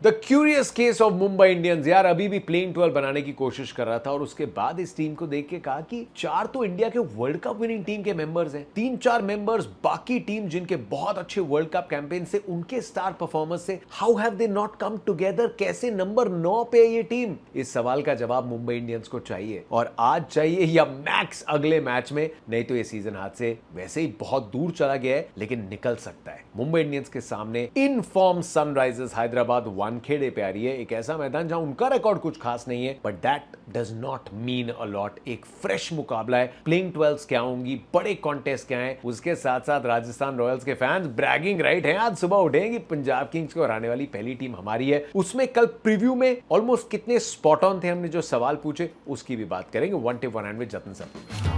The curious case of Mumbai Indians. यार अभी भी प्लेइंग 12 बनाने की कोशिश कर रहा था और उसके बाद इस टीम को देख के कहा कि चार तो इंडिया के वर्ल्ड कप विनिंग टीम के मेंबर्स हैं, 3-4 मेंबर्स बाकी टीम जिनके बहुत अच्छे वर्ल्ड कप कैंपेन से, उनके स्टार परफॉर्मेंस से, how have they not come together? कैसे नंबर 9 पे ये टीम? इस सवाल का जवाब मुंबई इंडियंस को चाहिए, और आज चाहिए या मैक्स अगले मैच में। नहीं तो ये सीजन हाथ से वैसे ही बहुत दूर चला गया है, लेकिन निकल सकता है। मुंबई इंडियंस के सामने in form Sunrisers Hyderabad Wankhede पे आ रही है, एक ऐसा मैदान जहां उनका रिकॉर्ड कुछ खास नहीं है, but that does not mean a lot. एक फ्रेश मुकाबला है, प्लेइंग 12 क्या होंगी, बड़े कॉन्टेस्ट क्या है, उसके साथ साथ राजस्थान रॉयल्स के फैंस ब्रैगिंग राइट हैं। आज सुबह उठे कि पंजाब किंग्स को हराने वाली पहली टीम हमारी है। उसमें कल प्रीव्यू में ऑलमोस्ट कितने स्पॉट ऑन थे हमने जो सवाल पूछे, उसकी भी बात करेंगे। One tip one hand with जतन सर।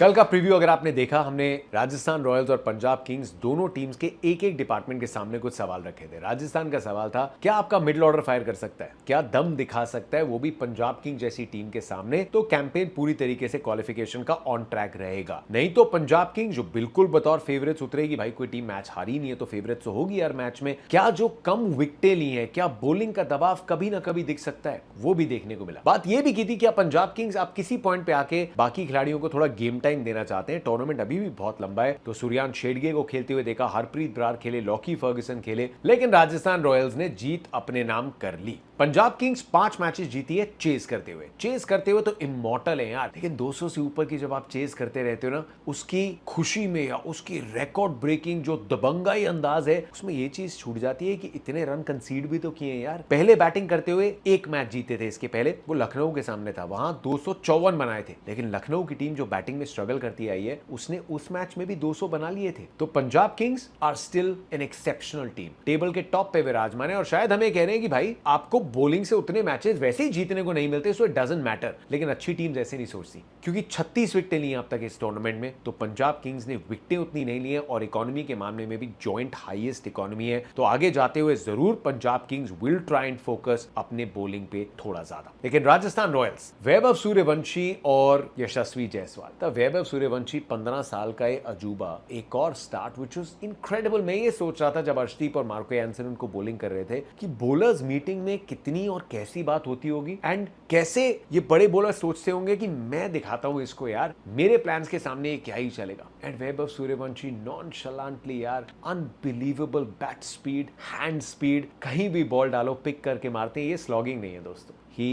कल का प्रीव्यू अगर आपने देखा, हमने राजस्थान रॉयल्स और पंजाब किंग्स दोनों टीम्स के एक एक डिपार्टमेंट के सामने कुछ सवाल रखे थे। राजस्थान का सवाल था, क्या आपका मिडिल ऑर्डर फायर कर सकता है, क्या दम दिखा सकता है, वो भी पंजाब किंग्स जैसी टीम के सामने, तो कैंपेन पूरी तरीके से क्वालिफिकेशन का ऑन ट्रैक रहेगा। नहीं तो पंजाब किंग्स जो बिल्कुल बतौर फेवरेट्स उतरेगी, भाई कोई टीम मैच हारी नहीं है तो फेवरेट तो होगी यार मैच में। क्या जो कम विकेटें ली हैं, क्या बॉलिंग का दबाव कभी ना कभी दिख सकता है, वो भी देखने को मिला। बात ये भी की थी, क्या पंजाब किंग्स आप किसी पॉइंट पे आके बाकी खिलाड़ियों को थोड़ा गेम टाइम देना चाहते हैं? टूर्नामेंट अभी भी बहुत लंबा है, तो सूर्यान शेडगे को खेलते हुए देखा, हरप्रीत बरार खेले, लॉकी फर्गुसन खेले, लेकिन राजस्थान रॉयल्स ने जीत अपने नाम कर ली। पंजाब किंग्स 5 मैचेस जीती है चेस करते हुए तो इमॉर्टल है यार। लेकिन 200 से ऊपर की जब आप चेस करते रहते हो ना, उसकी खुशी में या उसकी रिकॉर्ड ब्रेकिंग जो दबंगाई अंदाज है, उसमें ये चीज छूट जाती है कि इतने रन कंसीड भी तो किए यार। पहले बैटिंग करते हुए एक मैच जीते थे, इसके पहले वो लखनऊ के सामने था, वहां 254 बनाए थे। लेकिन लखनऊ की टीम जो बैटिंग में स्ट्रगल करती आई है, उसने उस मैच में भी 200 बना लिए थे। तो Punjab Kings are still an exceptional team, table के टॉप पे विराजमान है, और शायद हमें कह रहे हैं कि भाई आपको बॉलिंग से उतने मैचेस वैसे ही जीतने को नहीं मिलते, सो इट डजंट मैटर। लेकिन अच्छी टीम्स ऐसे नहीं सोचती, क्योंकि 36 विकेटें ली अब तक इस टूर्नामेंट में, तो पंजाब किंग्स ने विकेटें उतनी नहीं ली है, और इकोनॉमी के मामले में भी जॉइंट हाईएस्ट इकोनॉमी है। तो आगे जाते हुए जरूर Punjab Kings will try and focus अपने बॉलिंग पे थोड़ा ज्यादा। लेकिन राजस्थान रॉयल्स, वैभव सूर्यवंशी और यशस्वी जायसवाल, तो वैभव सूर्यवंशी 15 साल का अजूबा, एक और स्टार्ट विच वाज इनक्रेडिबल। मैं ये सोच रहा था जब अर्शदीप और मार्को एंसन उनको बॉलिंग कर रहे थे कि बॉलर्स मीटिंग में कितनी और कैसी बात होती होगी, एंड कैसे ये बड़े बॉलर सोचते होंगे कि मैं दिखाता हूं इसको यार, मेरे प्लान्स के सामने ये क्या ही चलेगा। एंड वैभव सूर्यवंशी नॉनशलांटली यार, unbelievable bat speed, hand speed, कहीं भी बॉल डालो पिक करके मारते हैं। ये स्लॉगिंग नहीं है दोस्तों, he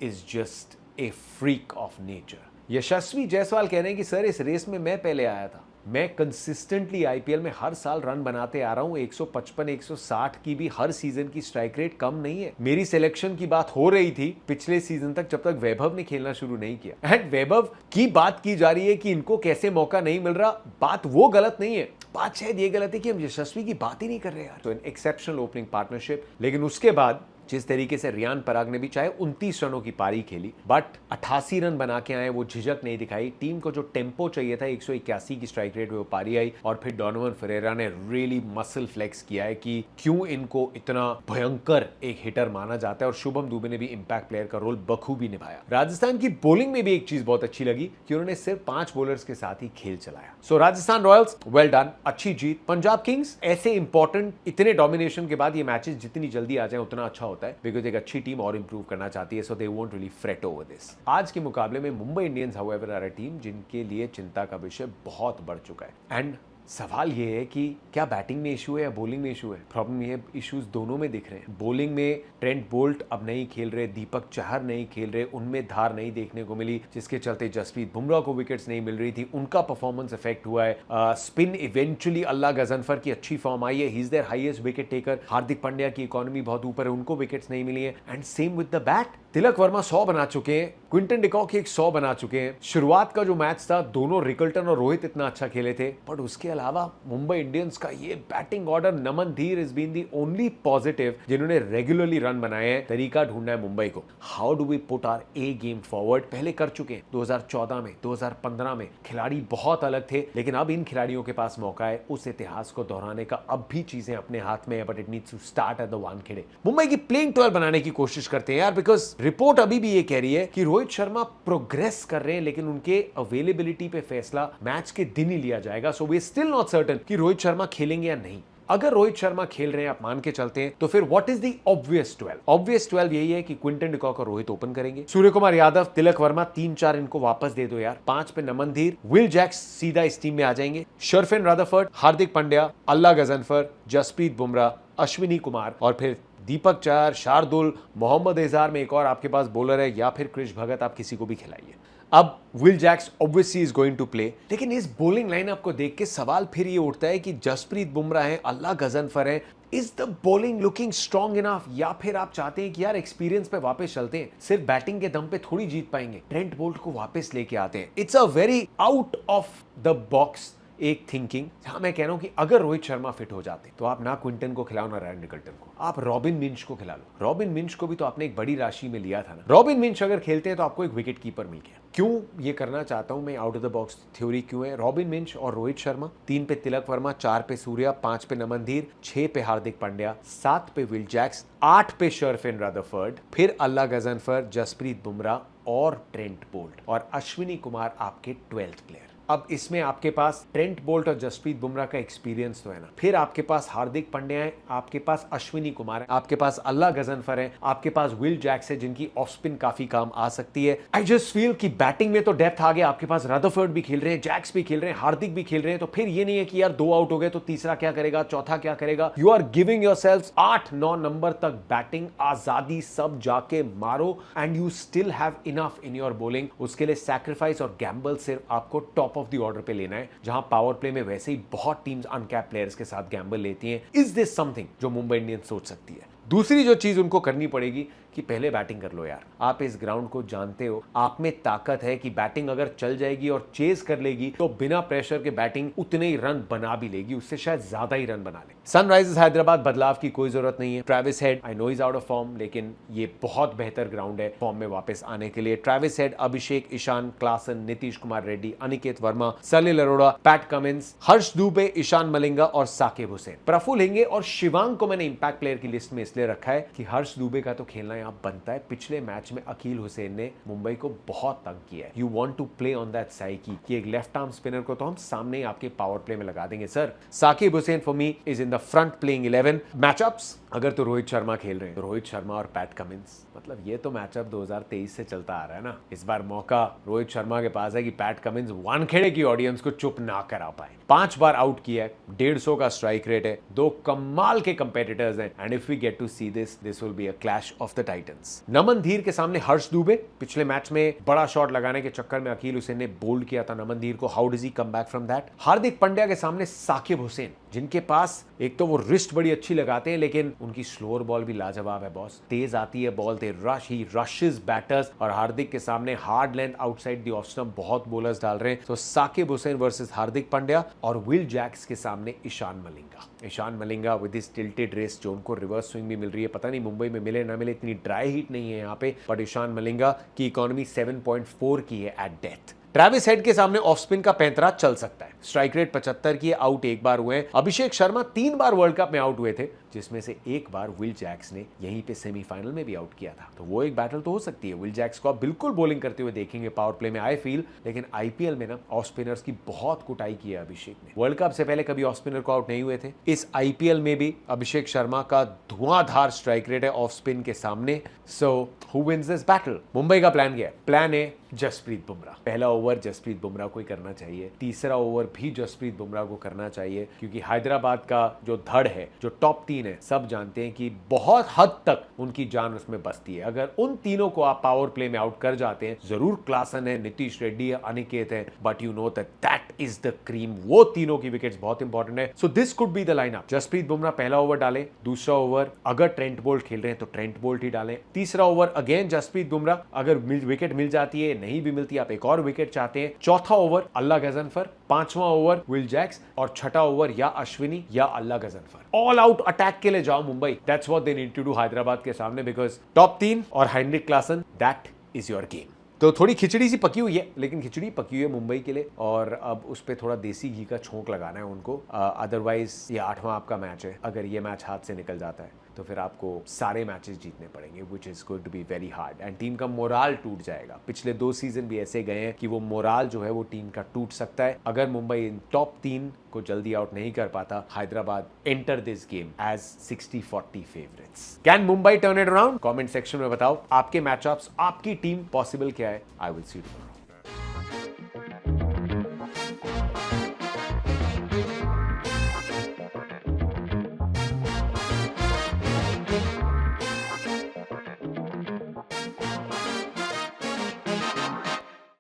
is just a freak of nature. Yashasvi Jaiswal कह रहे हैं कि सर इस रेस में मैं पहले आया था, मैं कंसिस्टेंटली आईपीएल में हर साल रन बनाते आ रहा हूं, 155 160 की भी हर सीजन की स्ट्राइक रेट कम नहीं है। मेरी सिलेक्शन की बात हो रही थी पिछले सीजन तक, जब तक वैभव ने खेलना शुरू नहीं किया। एंड वैभव की बात की जा रही है कि इनको कैसे मौका नहीं मिल रहा, बात वो गलत नहीं है, बात शायद ये गलत है कि हम यशस्वी की बात ही नहीं कर रहे यार। तो एन एक्सेप्शनल ओपनिंग पार्टनरशिप, लेकिन उसके बाद जिस तरीके से रियान पराग ने भी चाहे 29 रनों की पारी खेली, बट 88 रन बना के आए, वो झिझक नहीं दिखाई। टीम को जो टेम्पो चाहिए था, 181 की स्ट्राइक रेट में वो पारी आई, और फिर डोनोवन फेरेरा ने रियली मसल फ्लेक्स किया है कि क्यों इनको इतना भयंकर एक हिटर माना जाता है, और शुभम दुबे ने भी इंपैक्ट प्लेयर का रोल बखूबी निभाया। राजस्थान की बॉलिंग में भी एक चीज बहुत अच्छी लगी कि उन्होंने सिर्फ 5 बॉलर्स के साथ ही खेल चलाया। सो राजस्थान रॉयल्स वेल डन, अच्छी जीत। पंजाब किंग्स ऐसे इंपॉर्टेंट इतने डोमिनेशन के बाद ये मैचेस जितनी जल्दी आ जाए उतना अच्छा होता है, बिकॉज एक अच्छी टीम और इंप्रूव करना चाहती है, so they won't really fret over this. आज के मुकाबले में Mumbai Indians however are a team जिनके लिए चिंता का विषय बहुत बढ़ चुका है। एंड सवाल यह है कि क्या बैटिंग में इशू है या बॉलिंग में इशू है? प्रॉब्लम ये इश्यूज दोनों में दिख रहे हैं। बॉलिंग में ट्रेंट बोल्ट अब नहीं खेल रहे, दीपक चहर नहीं खेल रहे, उनमें धार नहीं देखने को मिली, जिसके चलते जसप्रीत बुमराह को विकेट्स नहीं मिल रही थी, उनका परफॉर्मेंस इफेक्ट हुआ है। स्पिन इवेंचुअली अल्लाह गजनफर की अच्छी फॉर्म आई है, he is their highest wicket taker. Hardik Pandya की इकोनॉमी बहुत ऊपर है, उनको विकेट्स नहीं मिली है। And same with the bat, Tilak Varma 100 बना चुके हैं, क्विंटन डिकॉक एक 100 बना चुके हैं। शुरुआत का जो मैच था दोनों रिकल्टन और रोहित इतना अच्छा खेले थे, बट उसके अलावा मुंबई इंडियंस का ये batting order, Naman Dhir is been the only positive जिन्होंने रेगुलरली रन बनाए हैं। तरीका ढूंढना है मुंबई को, how do we put our a game forward. पहले कर चुके हैं 2014 में, 2015 में, खिलाड़ी बहुत अलग थे, लेकिन अब इन खिलाड़ियों के पास मौका है उस इतिहास को दोहराने का। अब भी चीजें अपने हाथ में है, but it needs to start at the Wankhede. Mumbai की प्लेइंग 12 बनाने की कोशिश करते हैं यार, बिकॉज रिपोर्ट अभी भी ये कह रही है कि रोहित शर्मा प्रोग्रेस कर रहे हैं, लेकिन उनके अवेलेबिलिटी पे फैसला मैच के दिन ही लिया जाएगा। So we still not certain कि रोहित शर्मा खेलेंगे या नहीं। अगर रोहित शर्मा खेल रहे हैं, आप मान के चलते हैं, तो फिर what is the obvious 12? Obvious 12 यही है कि क्विंटन डिकॉक और रोहित ओपन करेंगे, सूर्य कुमार यादव, तिलक वर्मा, 3-4 इनको वापस दे दो यार। 5 पे नमन धीर, विल जैक्स सीधा इस टीम में आ जाएंगे, शर्फिन रदरफोर्ड, हार्दिक पांड्या, अल्लाह गजनफर, जसप्रीत बुमराह, अश्विनी कुमार, और फिर दीपक चहर, शार्दुल, मोहम्मद एजार में एक और आपके पास बॉलर है, या फिर क्रिश भगत, आप किसी को भी खिलाइए। अब Will Jacks obviously is going to play, लेकिन इस बॉलिंग लाइनअप को देख के सवाल फिर ये उठता है कि जसप्रीत बुमराह है, अल्लाह गजनफर है, is the bowling looking strong enough? या फिर आप चाहते हैं कि यार एक्सपीरियंस पे वापस चलते हैं, सिर्फ बैटिंग के दम पे थोड़ी जीत पाएंगे, ट्रेंट बोल्ट को वापस लेके आते हैं। It's a very out of the box एक थिंकिंग, जहां मैं कह रहा हूं कि अगर रोहित शर्मा फिट हो जाते तो आप ना क्विंटन को खिलाओ ना रैन निकल्टन को, आप रॉबिन मिंच को खिला लो। रॉबिन मिंच को भी तो आपने एक बड़ी राशि में लिया था ना। रॉबिन मिंच अगर खेलते हैं तो आपको एक विकेट कीपर मिल गया। क्यों ये करना चाहता हूं मैं, out of the box theory क्यों है? रॉबिन मिंच और रोहित शर्मा, 3 पे तिलक वर्मा, 4 पे सूर्या, 5 पे नमन धीर, 6 पे हार्दिक पांड्या, 7 पे विल जैक्स, 8 पे शर्फिन रदरफोर्ड, फिर अल्लाह गजनफर, जसप्रीत बुमराह और ट्रेंट बोल्ट, और अश्विनी कुमार आपके 12th प्लेयर। अब इसमें आपके पास ट्रेंट बोल्ट और जसप्रीत बुमराह का एक्सपीरियंस तो है ना, फिर आपके पास हार्दिक पांड्या है, आपके पास अश्विनी कुमार है, आपके पास अल्लाह गजनफर है, आपके पास विल जैक्स है जिनकी ऑफ स्पिन काफी काम आ सकती है। आई जस्ट फील कि बैटिंग में तो डेप्थ आ गया, आपके पास रदरफोर्ड भी खेल रहे हैं, जैक्स भी खेल रहे हैं, हार्दिक भी खेल रहे हैं, तो फिर ये नहीं है कि यार 2 आउट हो गए तो तीसरा क्या करेगा, चौथा क्या करेगा। You are giving yourselves 8-9 number तक बैटिंग आजादी, सब जाके मारो, and you still have enough in your bowling. उसके लिए सैक्रिफाइस और गैम्बल सिर्फ आपको टॉप ऑफ द ऑर्डर पे लेना है, जहां पावर प्ले में वैसे ही बहुत टीम्स अनकैप प्लेयर्स के साथ गैम्बल लेती हैं। इज दिस समथिंग जो मुंबई इंडियंस सोच सकती है? दूसरी जो चीज उनको करनी पड़ेगी कि पहले बैटिंग कर लो यार। आप इस ग्राउंड को जानते हो, आप में ताकत है कि बैटिंग अगर चल जाएगी और चेज कर लेगी तो बिना प्रेशर के बैटिंग उतने ही रन बना भी लेगी, उससे शायद ज्यादा ही रन बना ले। सनराइजर्स हैदराबाद बदलाव की कोई जरूरत नहीं है। Travis head, I know is out of form, लेकिन ये बहुत बेहतर ग्राउंड है फॉर्म में वापस आने के लिए। Travis Head, Abhishek, Ishan, Klaasen, Nitish Kumar Reddy, Aniket Varma, Salil Arora, Pat Cummins, Harsh Dubey, Ishan Malinga और साकिब हुसैन। प्रफुल्ल हिंगे और शिवांग को मैंने इंपैक्ट प्लेयर की लिस्ट में इसलिए रखा है कि हर्ष दुबे का तो खेलना यहाँ बनता है। पिछले मैच में अकील हुसैन ने मुंबई को बहुत तंग किया है। You want to play on that psyche कि एक लेफ्ट आर्म स्पिनर को तो हम सामने ही आपके पावर प्ले में लगा देंगे sir. Sakib Hussain for me is in the front playing 11। Matchups अगर तो रोहित शर्मा खेल रहे हैं तो रोहित शर्मा और पैट कमिंस, मतलब ये तो मैचअप 2023 से चलता आ रहा है ना। इस बार मौका रोहित शर्मा के पास है कि पैट कमिंस वानखेड़े की ऑडियंस को चुप ना करा पाए। 5 बार आउट किया है, 150 का स्ट्राइक रेट है, 2 कमाल के कंपेटिटर्स हैं, and if we get to see this will be a clash of the titans. Naman Dhir के सामने हर्ष दुबे, पिछले मैच में बड़ा शॉट लगाने के चक्कर में अकील हुसैन ने बोल्ड किया था नमन धीर को। How does he come back from that? Hardik Pandya के सामने साकिब हुसैन, जिनके पास एक तो वो रिस्ट बड़ी अच्छी लगाते हैं, लेकिन उनकी स्लोअर बॉल भी लाजवाब है बॉस। तेज आती है ball, they rush, he rushes batters, और हार्दिक के सामने hard length outside the off stump बहुत बॉलर्स डाल रहे हैं। तो साकिब हुसैन वर्सेस हार्दिक पांड्या, और विल जैक्स के सामने Eshan Malinga. Eshan Malinga with his tilted wrist, जो उनको रिवर्स स्विंग भी मिल रही है, पता नहीं मुंबई में मिले ना मिले, इतनी ड्राई हीट नहीं है यहाँ पे, बट ईशान मलिंगा की इकोनॉमी 7.4 की है एट डेथ। ट्रेविस हेड के सामने ऑफ स्पिन का 35 चल सकता है, स्ट्राइक रेट 75 की है, आउट 1 बार हुए हैं। अभिषेक शर्मा 3 बार वर्ल्ड कप में आउट हुए थे, जिसमें से 1 बार विल जैक्स ने यहीं पे सेमीफाइनल में भी आउट किया था, तो वो एक बैटल तो हो सकती है। विल जैक्स को आप बिल्कुल बॉलिंग करते हुए देखेंगे पावर प्ले में, आई फील, लेकिन आईपीएल में ना ऑफ स्पिनर्स की बहुत कुटाई की है अभिषेक ने। वर्ल्ड कप से पहले कभी ऑफ स्पिनर को आउट नहीं हुए थे। इस आईपीएल में भी अभिषेक शर्मा का धुआंधार स्ट्राइक रेट है ऑफ स्पिन के सामने। So who wins this battle? Mumbai का प्लान क्या है? प्लान है जसप्रीत बुमराह। पहला ओवर जसप्रीत बुमराह को ही करना चाहिए, तीसरा ओवर भी जसप्रीत बुमराह को करना चाहिए, क्योंकि हैदराबाद का जो धड़ है, जो टॉप 3 है, सब जानते हैं कि बहुत हद तक उनकी जान उसमें बसती है। अगर उन तीनों को आप पावर प्ले में आउट कर जाते हैं, जरूर क्लासन है, नीतीश रेड्डी है, अनिकेत है, but you know that is the cream. वो तीनों की विकेट्स बहुत इंपॉर्टेंट है। So this could be the lineup. Jasprit Bumrah पहला ओवर डालें, दूसरा ओवर अगर ट्रेंट बोल्ट खेल रहे हैं तो ट्रेंट बोल्ट ही डालें, तीसरा ओवर अगेन जसप्रीत बुमराह, अगर विकेट मिल जाती है, नहीं भी मिलती, आप एक और विकेट चाहते हैं, चौथा ओवर अल्लाह गजनफर, पांचवा ओवर विल जैक्स और छठा ओवर या अश्विनी या Allah Ghazanfar. All out attack के लिए जाओ Mumbai. That's what they need to do Hyderabad के सामने, बिकॉज टॉप 3 और Heinrich Klaasen, that is your game. तो थोड़ी खिचड़ी सी पकी हुई है, लेकिन खिचड़ी पकी हुई है मुंबई के लिए, और अब उस पर थोड़ा देसी घी का छोंक लगाना है उनको। अदरवाइज ये 8वां आपका मैच है, अगर ये मैच हाथ से निकल जाता है तो फिर आपको सारे मैचेस जीतने पड़ेंगे, which is going to be very hard, and team का मोराल टूट जाएगा। पिछले 2 सीजन भी ऐसे गए हैं कि वो मोराल जो है वो टीम का टूट सकता है अगर मुंबई इन टॉप 3 को जल्दी आउट नहीं कर पाता। Hyderabad enter this game as 60-40 favourites. Can Mumbai turn it around? Comment section में बताओ आपके मैचअप्स, आपकी टीम पॉसिबल क्या है। I will see you tomorrow.